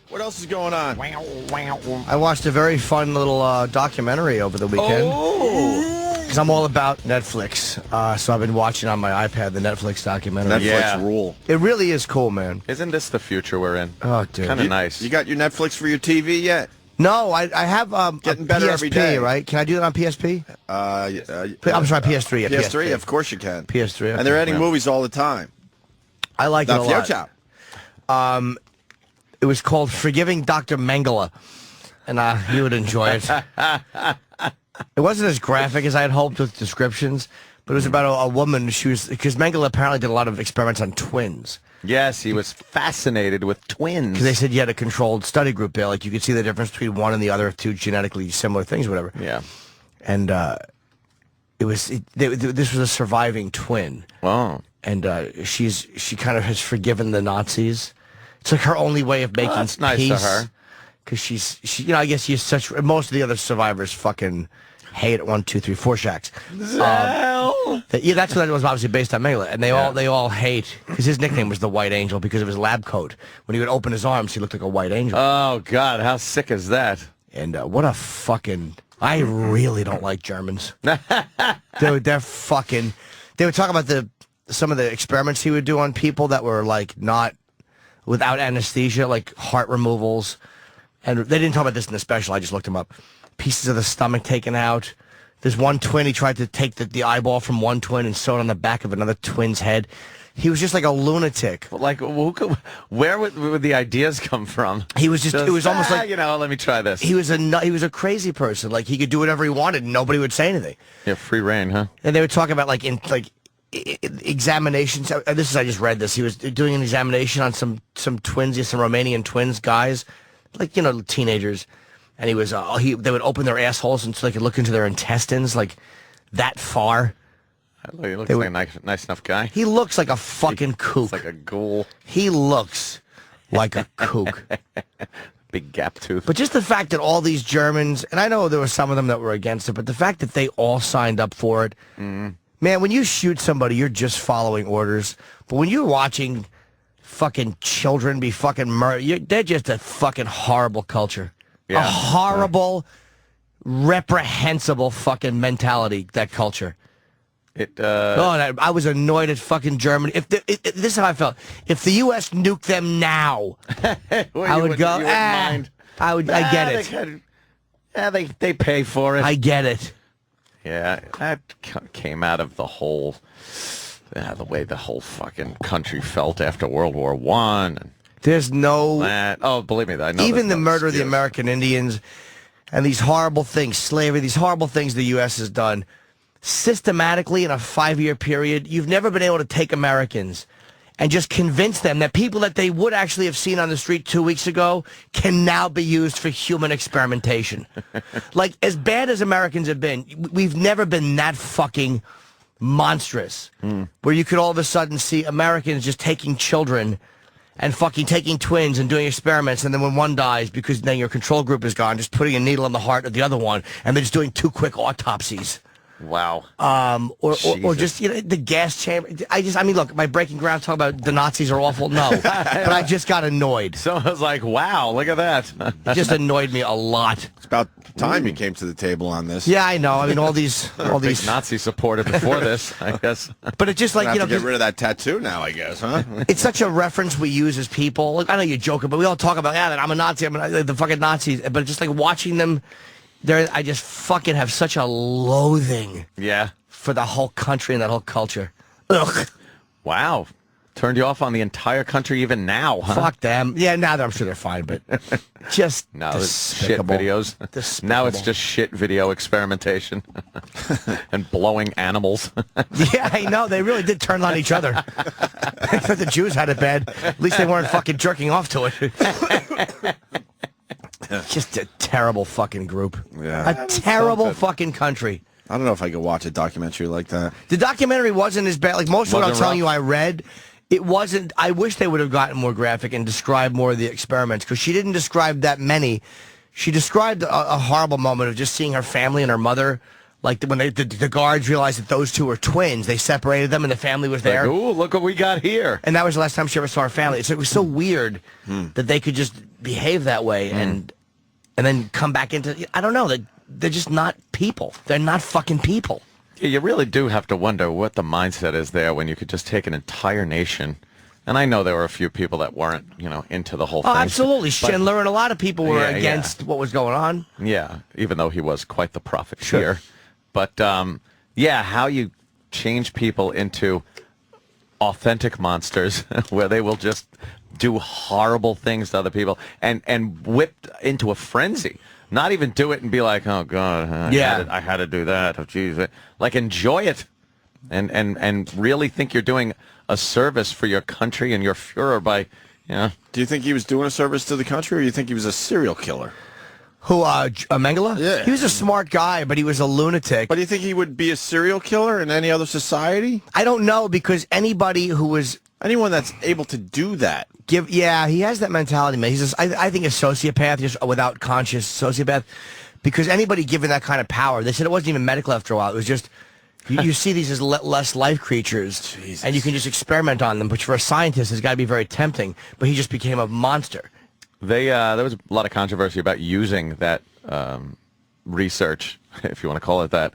What else is going on? I watched a very fun little documentary over the weekend. Because I'm all about Netflix. So I've been watching on my iPad the Netflix documentary. Netflix rule. It really is cool, man. Isn't this the future we're in? Oh, dude. Kind of nice. You got your Netflix for your TV yet? No, I have Getting a better PSP, every day. Right? Can I do that on PSP? I'm sorry, PS3. Yeah, PS3, of course you can. PS3. Okay. And they're adding movies all the time. I like it a lot. Future. It was called Forgiving Dr. Mengele, and you would enjoy it. It wasn't as graphic as I had hoped with descriptions, but it was about a woman. Because Mengele apparently did a lot of experiments on twins. Yes, he was fascinated with twins. Because they said you had a controlled study group there, like you could see the difference between one and the other, two genetically similar things, whatever. Yeah. And this was a surviving twin. Oh. And she kind of has forgiven the Nazis. It's like her only way of making that's nice peace. of her. Because she I guess she's such. Most of the other survivors fucking hate 1, 2, 3, 4 shacks. Well. Yeah, that's what it was obviously based on Mengele, and they all hate because his nickname was the White Angel because of his lab coat. When he would open his arms, he looked like a white angel. Oh God, how sick is that? And what a fucking. I really don't like Germans. They're fucking. They would talk about some of the experiments he would do on people that were like not without anesthesia, like heart removals. And they didn't talk about this in the special. I just looked them up. Pieces of the stomach taken out. There's one twin. He tried to take the eyeball from one twin and sew it on the back of another twin's head. He was just like a lunatic. Like, where would the ideas come from? He was just. It was almost like let me try this. He was a crazy person. Like he could do whatever he wanted, and nobody would say anything. Yeah, free reign, huh? And they would talk about examinations. I just read this. He was doing an examination on some twins, some Romanian twins, guys, like teenagers, and he was they would open their assholes and so they could look into their intestines like that far. He looks like a nice enough guy. He looks like a fucking kook. Like a ghoul. He looks like a kook. Big gap tooth. But just the fact that all these Germans, and I know there were some of them that were against it, but the fact that they all signed up for it. Man, when you shoot somebody, you're just following orders. But when you're watching fucking children be fucking murdered, they're just a fucking horrible culture. Yeah. A horrible, reprehensible fucking mentality, that culture. I was annoyed at fucking Germany. This is how I felt. If the U.S. nuked them now, I would go, I get it. They pay for it. I get it. Yeah, that came out of the whole, the way the whole fucking country felt after World War One. There's no... believe me, I know. Even the murder of the American Indians and these horrible things, slavery, these horrible things the U.S. has done, systematically in a 5-year period, you've never been able to take Americans and just convince them that people that they would actually have seen on the street 2 weeks ago can now be used for human experimentation. Like, as bad as Americans have been, we've never been that fucking monstrous, where you could all of a sudden see Americans just taking children and fucking taking twins and doing experiments, and then when one dies, because then your control group is gone, just putting a needle in the heart of the other one, and they're just doing 2 quick autopsies. Wow. Or just the gas chamber. I mean, look, my breaking ground talk about the Nazis are awful. No, but I just got annoyed. So I was like, wow, look at that. It just annoyed me a lot. It's about time you came to the table on this. Yeah, I know. I mean, all these Nazi supported before this, I guess. But it's just like have to get rid of that tattoo now, I guess, huh? It's such a reference we use as people. Like, I know you're joking, but we all talk about that I'm a Nazi. The fucking Nazis. But it's just like watching them. I just fucking have such a loathing for the whole country and that whole culture. Ugh. Wow. Turned you off on the entire country even now, huh? Fuck them. Yeah, now I'm sure they're fine, but just now despicable. Shit videos. Despicable. Now it's just shit video experimentation and blowing animals. Yeah, I know. They really did turn on each other. I thought the Jews had it bad. At least they weren't fucking jerking off to it. Just a terrible fucking group. Yeah. A terrible fucking country. I don't know if I could watch a documentary like that. The documentary wasn't as bad. Like most of what I'm telling you I read, it wasn't. I wish they would have gotten more graphic and described more of the experiments, because she didn't describe that many. She described a horrible moment of just seeing her family and her mother Like when the guards realized that those two were twins, they separated them and the family was there. Like, ooh, look what we got here. And that was the last time she ever saw her family. So it was so weird that they could just behave that way and then come back into, I don't know, they're just not people. They're not fucking people. Yeah, you really do have to wonder what the mindset is there when you could just take an entire nation. And I know there were a few people that weren't, into the whole thing. Oh, absolutely. But, Schindler and a lot of people were Yeah, against what was going on. yeah, even though he was quite the profiteer. But, how you change people into authentic monsters where they will just do horrible things to other people and whipped into a frenzy. Not even do it and be like, oh, God, I had to do that. Oh, geez. Like, enjoy it and really think you're doing a service for your country and your Fuhrer by, Do you think he was doing a service to the country, or you think he was a serial killer? Who, Mengele? Yeah. He was a smart guy, but he was a lunatic. But do you think he would be a serial killer in any other society? I don't know, because anybody who was... Anyone that's able to do that. he has that mentality, man. He's I think a sociopath, just without conscious sociopath, because anybody given that kind of power, they said it wasn't even medical after a while. It was just... You see these as less life creatures, Jesus. and you can just experiment on them, which for a scientist has got to be very tempting, but he just became a monster. There was a lot of controversy about using that research, if you want to call it that,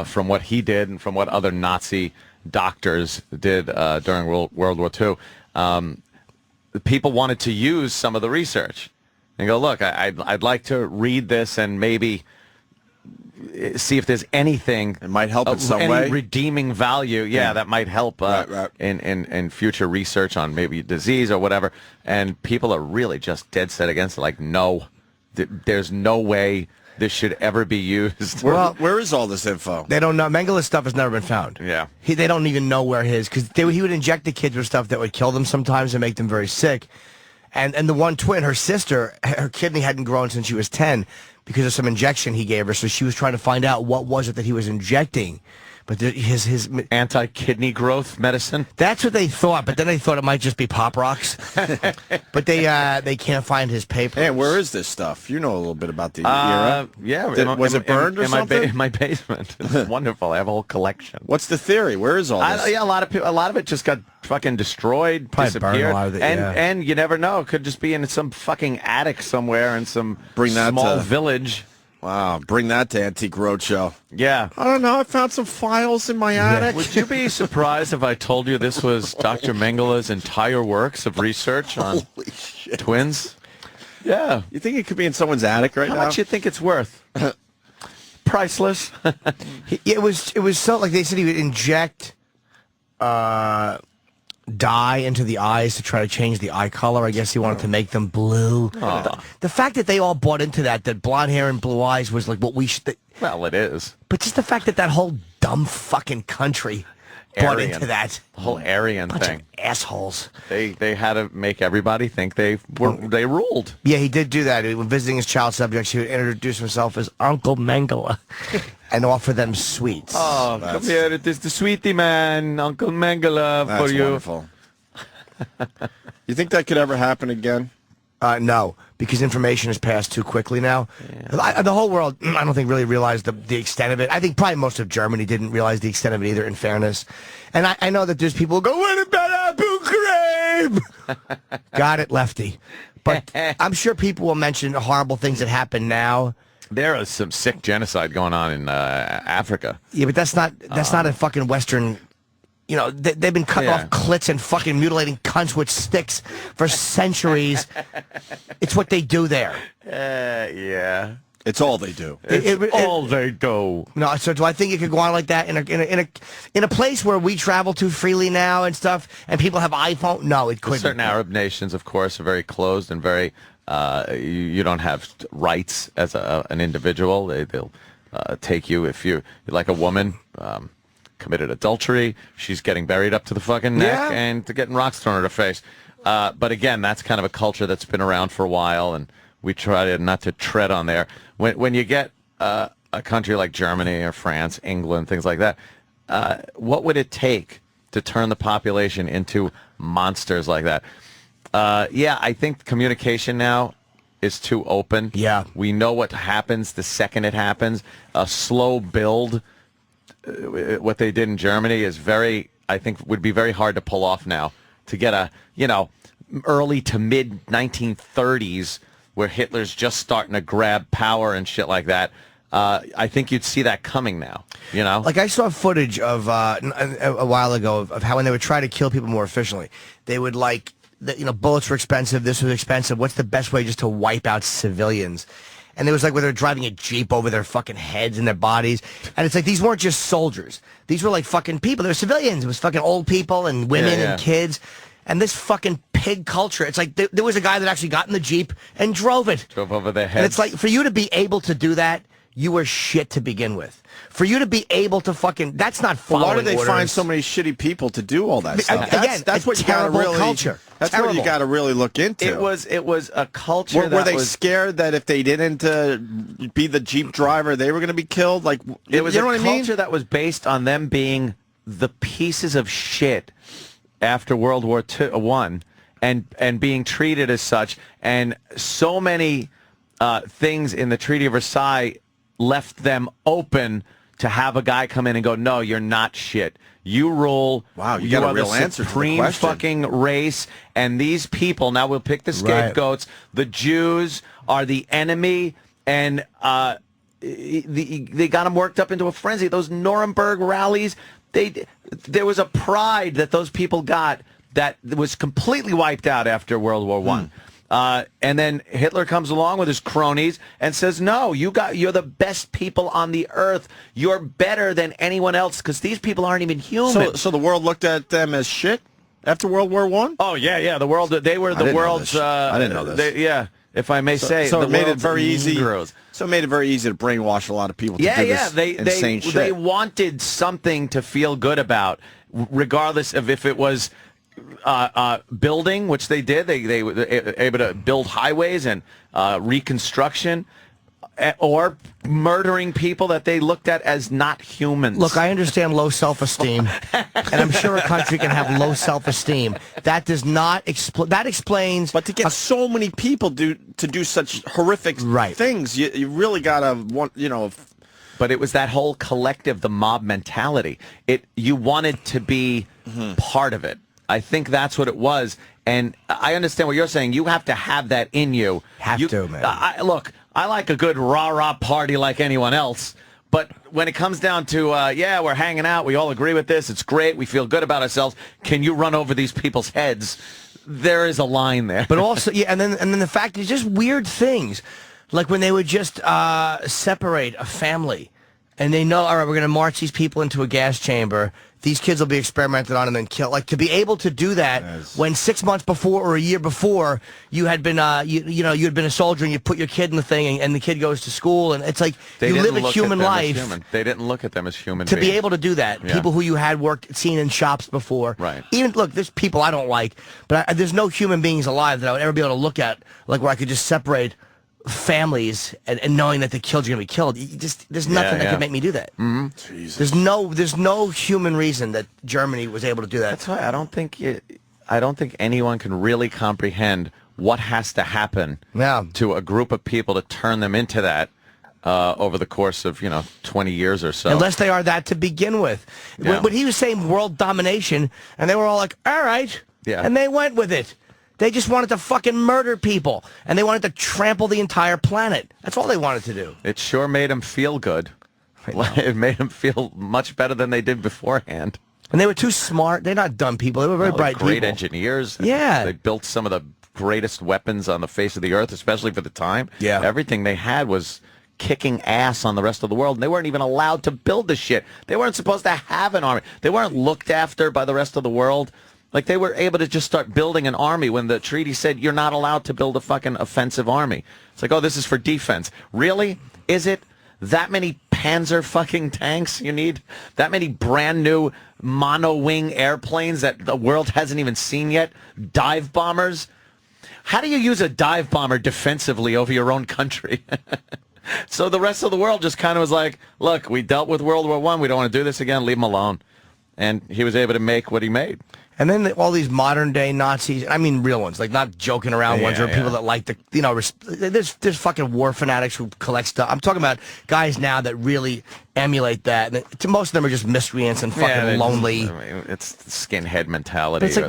from what he did and from what other Nazi doctors did during World War II. People wanted to use some of the research and go, look, I'd like to read this and maybe see if there's anything It might help in some any way. redeeming value, that might help Right. in future research on maybe disease or whatever. And people are really just dead set against it. Like, no, there's no way this should ever be used. Where is all this info? They don't know. Mengele's stuff has never been found. Yeah. They don't even know where his, because he would inject the kids with stuff that would kill them sometimes and make them very sick. And the one twin, her sister, her kidney hadn't grown since she was 10 because of some injection he gave her. So she was trying to find out what was it that he was injecting. But his Anti-kidney growth medicine? that's what they thought. But then they thought it might just be Pop Rocks. But they can't find his papers. Hey, where is this stuff? You know a little bit about the era. Yeah. Was it burned or something? In my basement. It's wonderful. I have a whole collection. What's the theory? Where is all this? A lot of it just got fucking destroyed, Probably burned a disappeared, lot of it, and you never know. It could just be in some fucking attic somewhere in some Bring that small to- village. Wow, bring that to Antique Roadshow. Yeah. I don't know. I found some files in my attic. Would you be surprised if I told you this was Dr. Mengele's entire works of research on Holy shit. twins? Yeah. You think it could be in someone's attic right How now? much you think it's worth? Priceless. It was so, like, they said he would inject dye into the eyes to try to change the eye color. I guess he wanted to make them blue. The fact that they all bought into that blonde hair and blue eyes was like what we should... Well, it is. But just the fact that whole dumb fucking country bought Aryan. into that. The whole Aryan Bunch thing. of assholes. They had to make everybody think they ruled. Yeah, he did do that. When visiting his child subjects, he would introduce himself as Uncle Mengele and offer them sweets. Oh, come here. It is the sweetie man, Uncle Mengele, That's for you. wonderful. You think that could ever happen again? No, because information has passed too quickly now. The whole world, I don't think, really realized the extent of it. I think probably most of Germany didn't realize the extent of it either, in fairness. And I know that there's people who go, what about Abu Ghraib? Got it, Lefty. But I'm sure people will mention horrible things that happen now. There is some sick genocide going on in Africa. Yeah, but that's not a fucking Western... You know, they've been cutting off clits and fucking mutilating cunts with sticks for centuries. It's what they do there. Yeah. It's all they do. All they do. No, so do I think it could go on like that in a place where we travel to freely now and stuff, and people have iPhone? No, it couldn't. Certain Arab nations, of course, are very closed and very. You don't have rights as an individual. They'll take you if you're like a woman. Committed adultery, she's getting buried up to the fucking neck and getting rocks thrown at her face. But again, that's kind of a culture that's been around for a while, and we try not to tread on there. When you get a country like Germany or France, England, things like that, what would it take to turn the population into monsters like that? I think communication now is too open. Yeah. We know what happens the second it happens. A slow build, what they did in Germany is I think would be very hard to pull off now. To get a, early to mid 1930s where Hitler's just starting to grab power and shit like that. I think you'd see that coming now, Like I saw footage of a while ago of how when they would try to kill people more efficiently, they would bullets were expensive, this was expensive. What's the best way just to wipe out civilians? And it was like where they're driving a Jeep over their fucking heads and their bodies. And it's like these weren't just soldiers. These were like fucking people. They were civilians. It was fucking old people and women and kids. And this fucking pig culture. It's like there was a guy that actually got in the Jeep and drove it. Drove over their heads. And it's like for you to be able to do that, you were shit to begin with. For you to be able to that's not following why do they orders. find so many shitty people to do all that stuff? Again, that's what you got to really culture. That's what you got to really look into. It was a culture. Were they scared that if they didn't be the Jeep driver, they were going to be killed? Like it was you know a what I mean? culture that was based on them being the pieces of shit after World War I and being treated as such, and so many things in the Treaty of Versailles left them open to have a guy come in and go, no, you're not shit. You rule. Wow, you got a real answer to the supreme question. fucking race, and these people. Now we'll pick the scapegoats. Right. The Jews are the enemy, and they got them worked up into a frenzy. Those Nuremberg rallies. There was a pride that those people got that was completely wiped out after World War I. And then Hitler comes along with his cronies and says, no, you're the best people on the earth. You're better than anyone else because these people aren't even human. So the world looked at them as shit after World War I? Oh, yeah. The world, they were the world's... I didn't know this. If I may say. So it made it very easy. Heroes. So it made it very easy to brainwash a lot of people to do this insane shit. They wanted something to feel good about, regardless of if it was... building, which they did. They were able to build highways and reconstruction, or murdering people that they looked at as not humans. Look, I understand low self-esteem, and I'm sure a country can have low self-esteem. That does not that explains. But to get so many people to do such horrific things, you really gotta But it was that whole collective, the mob mentality. You wanted to be part of it. I think that's what it was, and I understand what you're saying. You have to have that in you. Man. Look, I like a good rah-rah party like anyone else, but when it comes down to, we're hanging out, we all agree with this, it's great, we feel good about ourselves, can you run over these people's heads? There is a line there. But also, and then the fact is just weird things, like when they would just separate a family, and they know, all right, we're going to march these people into a gas chamber. These kids will be experimented on and then killed. Like, to be able to do that when 6 months before or a year before you had been, you had been a soldier and you put your kid in the thing and the kid goes to school and it's like you live a human life. They didn't look at them as human to beings. be able to do that. Yeah. People who you had seen in shops before. Right. Even, look, there's people I don't like, but there's no human beings alive that I would ever be able to look at, like where I could just separate families and knowing that the killed are going to be killed. There's nothing that could make me do that. Mm-hmm. Jesus. There's no human reason that Germany was able to do that. That's why I don't think anyone can really comprehend what has to happen to a group of people to turn them into that over the course of 20 years or so. Unless they are that to begin with. Yeah. When he was saying world domination, and they were all like, all right, and they went with it. They just wanted to fucking murder people, and they wanted to trample the entire planet. That's all they wanted to do. It sure made them feel good. It made them feel much better than they did beforehand. And they were too smart. They're not dumb people. They were very bright people. Great engineers. Yeah. They built some of the greatest weapons on the face of the earth, especially for the time. Yeah. Everything they had was kicking ass on the rest of the world, and they weren't even allowed to build the shit. They weren't supposed to have an army. They weren't looked after by the rest of the world. Like, they were able to just start building an army when the treaty said you're not allowed to build a fucking offensive army. It's like, oh, this is for defense. Really? Is it? That many Panzer fucking tanks you need? That many brand new mono-wing airplanes that the world hasn't even seen yet? Dive bombers? How do you use a dive bomber defensively over your own country? So the rest of the world just kind of was like, look, we dealt with World War I. We don't want to do this again. Leave them alone. And he was able to make what he made. And then all these modern day Nazis, I mean real ones, like not joking around ones, or people that like the, there's fucking war fanatics who collect stuff. I'm talking about guys now that really emulate that. And most of them are just miscreants and fucking lonely. It's skinhead mentality. But it's like,